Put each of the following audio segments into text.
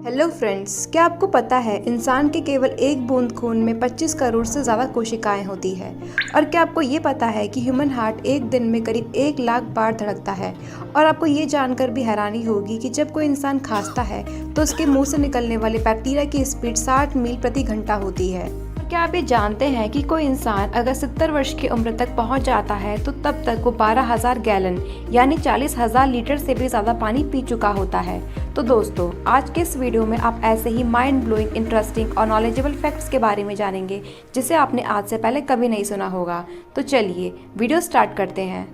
Hello friends, क्या आपको पता है इंसान के केवल एक बूंद खून में 25 करोड़ से ज़्यादा कोशिकाएं होती है। और क्या आपको ये पता है कि ह्यूमन हार्ट एक दिन में करीब 1 लाख बार धड़कता है। और आपको ये जानकर भी हैरानी होगी कि जब कोई इंसान खांसता है तो उसके मुंह से निकलने वाले बैक्टीरिया की स्पीड 60 मील प्रति घंटा होती है। और क्या आप ये जानते हैं कि कोई इंसान अगर 70 वर्ष की उम्र तक पहुंच जाता है तो तब तक वो 12,000 गैलन यानी 40,000 लीटर से भी ज़्यादा पानी पी चुका होता है। तो दोस्तों, आज के इस वीडियो में आप ऐसे ही माइंड ब्लोइंग, इंटरेस्टिंग और नॉलेजेबल फैक्ट्स के बारे में जानेंगे जिसे आपने आज से पहले कभी नहीं सुना होगा। तो चलिए वीडियो स्टार्ट करते हैं।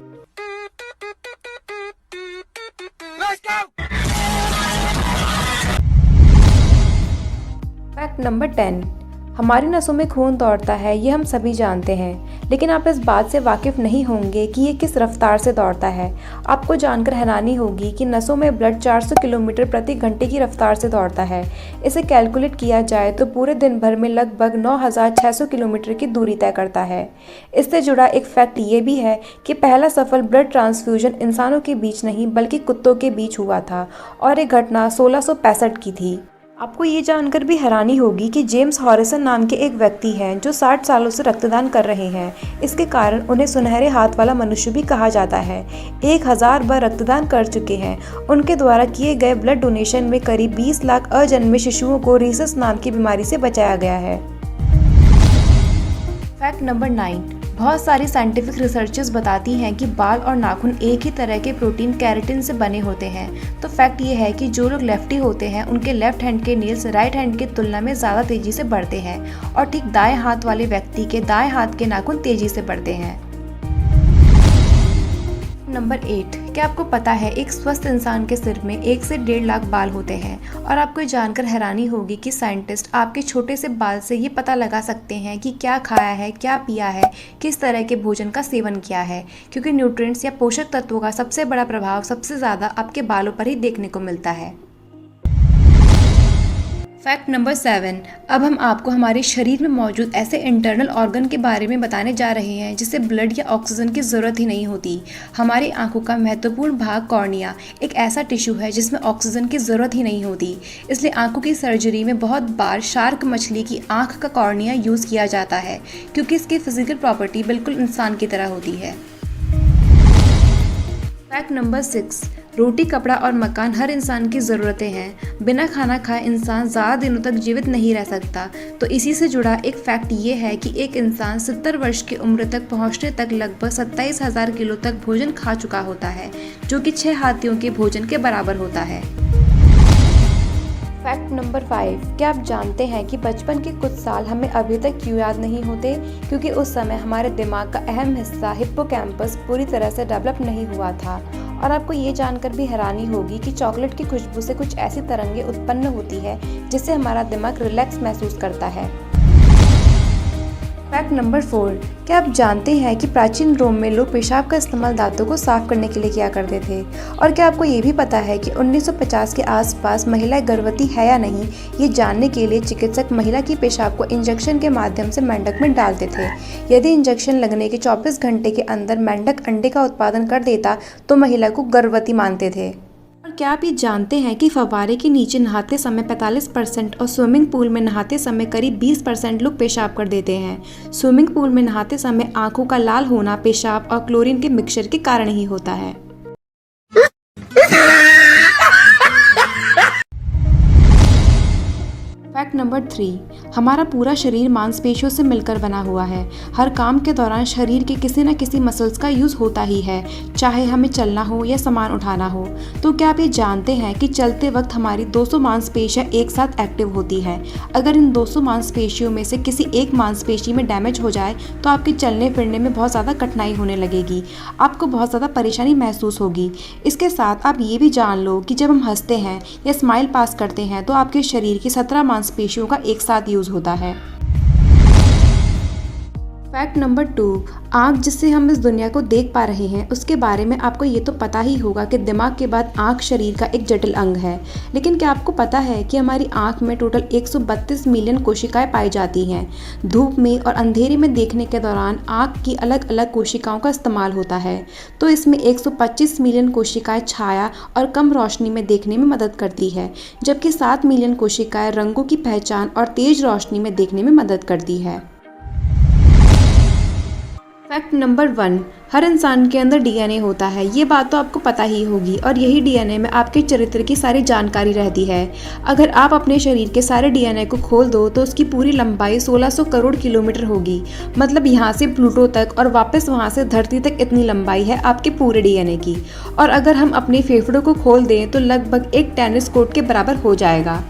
फैक्ट नंबर 10, हमारी नसों में खून दौड़ता है, ये हम सभी जानते हैं, लेकिन आप इस बात से वाकिफ नहीं होंगे कि ये किस रफ्तार से दौड़ता है। आपको जानकर हैरानी होगी कि नसों में ब्लड 400 किलोमीटर प्रति घंटे की रफ्तार से दौड़ता है। इसे कैलकुलेट किया जाए तो पूरे दिन भर में लगभग 9,600 किलोमीटर की दूरी तय करता है। इससे जुड़ा एक फैक्ट ये भी है कि पहला सफल ब्लड ट्रांसफ्यूजन इंसानों के बीच नहीं बल्कि कुत्तों के बीच हुआ था और ये घटना 1665 की थी। आपको ये जानकर भी हैरानी होगी कि जेम्स हॉरिसन नाम के एक व्यक्ति हैं जो 60 सालों से रक्तदान कर रहे हैं। इसके कारण उन्हें सुनहरे हाथ वाला मनुष्य भी कहा जाता है। 1000 बार रक्तदान कर चुके हैं। उनके द्वारा किए गए ब्लड डोनेशन में करीब 20 लाख अजन्मे शिशुओं को रीसस नाम की बीमारी से बचाया गया है। फैक्ट नंबर 9, बहुत सारी साइंटिफिक रिसर्चेस बताती हैं कि बाल और नाखून एक ही तरह के प्रोटीन कैरेटिन से बने होते हैं। तो फैक्ट ये है कि जो लोग लेफ्टी होते हैं उनके लेफ्ट हैंड के नेल्स राइट हैंड की तुलना में ज़्यादा तेज़ी से बढ़ते हैं और ठीक दाएं हाथ वाले व्यक्ति के दाएं हाथ के नाखून तेज़ी से बढ़ते हैं। नंबर 8, क्या आपको पता है एक स्वस्थ इंसान के सिर में 1 से 1.5 लाख बाल होते हैं। और आपको जानकर हैरानी होगी कि साइंटिस्ट आपके छोटे से बाल से ये पता लगा सकते हैं कि क्या खाया है, क्या पिया है, किस तरह के भोजन का सेवन किया है, क्योंकि न्यूट्रिएंट्स या पोषक तत्वों का सबसे बड़ा प्रभाव सबसे ज़्यादा आपके बालों पर ही देखने को मिलता है। फैक्ट नंबर 7, अब हम आपको हमारे शरीर में मौजूद ऐसे इंटरनल ऑर्गन के बारे में बताने जा रहे हैं जिसे ब्लड या ऑक्सीजन की ज़रूरत ही नहीं होती। हमारी आंखों का महत्वपूर्ण भाग कॉर्निया एक ऐसा टिश्यू है जिसमें ऑक्सीजन की ज़रूरत ही नहीं होती। इसलिए आंखों की सर्जरी में बहुत बार शार्क मछली की आंख का कॉर्निया यूज़ किया जाता है, क्योंकि इसकी फिजिकल प्रॉपर्टी बिल्कुल इंसान की तरह होती है। फैक्ट नंबर 6, रोटी, कपड़ा और मकान हर इंसान की ज़रूरतें हैं। बिना खाना खाए इंसान ज़्यादा दिनों तक जीवित नहीं रह सकता। तो इसी से जुड़ा एक फैक्ट ये है कि एक इंसान 70 वर्ष की उम्र तक पहुंचने तक लगभग 27,000 किलो तक भोजन खा चुका होता है, जो कि 6 हाथियों के भोजन के बराबर होता है। फैक्ट नंबर 5, क्या आप जानते हैं कि बचपन के कुछ साल हमें अभी तक क्यों याद नहीं होते? क्योंकि उस समय हमारे दिमाग का अहम हिस्सा हिप्पोकैम्पस पूरी तरह से डेवलप नहीं हुआ था। और आपको ये जानकर भी हैरानी होगी कि चॉकलेट की खुशबू से कुछ ऐसी तरंगें उत्पन्न होती है जिससे हमारा दिमाग रिलैक्स महसूस करता है। फैक्ट नंबर 4, क्या आप जानते हैं कि प्राचीन रोम में लोग पेशाब का इस्तेमाल दांतों को साफ करने के लिए किया करते थे? और क्या आपको ये भी पता है कि 1950 के आसपास महिलाएं गर्भवती है या नहीं, ये जानने के लिए चिकित्सक महिला की पेशाब को इंजेक्शन के माध्यम से मेंढक में डालते थे। यदि इंजेक्शन लगने के 24 घंटे के अंदर मेंढक अंडे का उत्पादन कर देता तो महिला को गर्भवती मानते थे। और क्या आप ये जानते हैं कि फव्वारे के नीचे नहाते समय 45% और स्विमिंग पूल में नहाते समय करीब 20% लोग पेशाब कर देते हैं। स्विमिंग पूल में नहाते समय आंखों का लाल होना पेशाब और क्लोरीन के मिक्सचर के कारण ही होता है। फैक्ट नंबर 3, हमारा पूरा शरीर मांसपेशियों से मिलकर बना हुआ है। हर काम के दौरान शरीर के किसी न किसी मसल्स का यूज़ होता ही है, चाहे हमें चलना हो या सामान उठाना हो। तो क्या आप ये जानते हैं कि चलते वक्त हमारी 200 मांसपेशियां एक साथ एक्टिव होती हैं। अगर इन 200 मांसपेशियों में से किसी एक मांसपेशी में डैमेज हो जाए तो आपके चलने फिरने में बहुत ज़्यादा कठिनाई होने लगेगी, आपको बहुत ज़्यादा परेशानी महसूस होगी। इसके साथ आप ये भी जान लो कि जब हम हंसते हैं या स्माइल पास करते हैं तो आपके शरीर की 17 मांसपेशियों का एक साथ यूज़ होता है। फैक्ट नंबर 2, आँख जिससे हम इस दुनिया को देख पा रहे हैं उसके बारे में आपको ये तो पता ही होगा कि दिमाग के बाद आँख शरीर का एक जटिल अंग है। लेकिन क्या आपको पता है कि हमारी आँख में टोटल 132 मिलियन कोशिकाएं पाई जाती हैं। धूप में और अंधेरे में देखने के दौरान आँख की अलग अलग कोशिकाओं का इस्तेमाल होता है। तो इसमें 125 मिलियन कोशिकाएं छाया और कम रोशनी में देखने में मदद करती है, जबकि 7 मिलियन कोशिकाएं रंगों की पहचान और तेज रोशनी में देखने में मदद करती है। फैक्ट नंबर 1, हर इंसान के अंदर डीएनए होता है। ये बात तो आपको पता ही होगी और यही डीएनए में आपके चरित्र की सारी जानकारी रहती है। अगर आप अपने शरीर के सारे डीएनए को खोल दो तो उसकी पूरी लंबाई 1600 करोड़ किलोमीटर होगी। मतलब यहाँ से प्लूटो तक और वापस वहाँ से धरती तक इतनी लंबाई है आपके पूरे डीएनए की। और अगर हम अपने फेफड़ों को खोल दें तो लगभग एक टेनिस कोर्ट के बराबर हो जाएगा।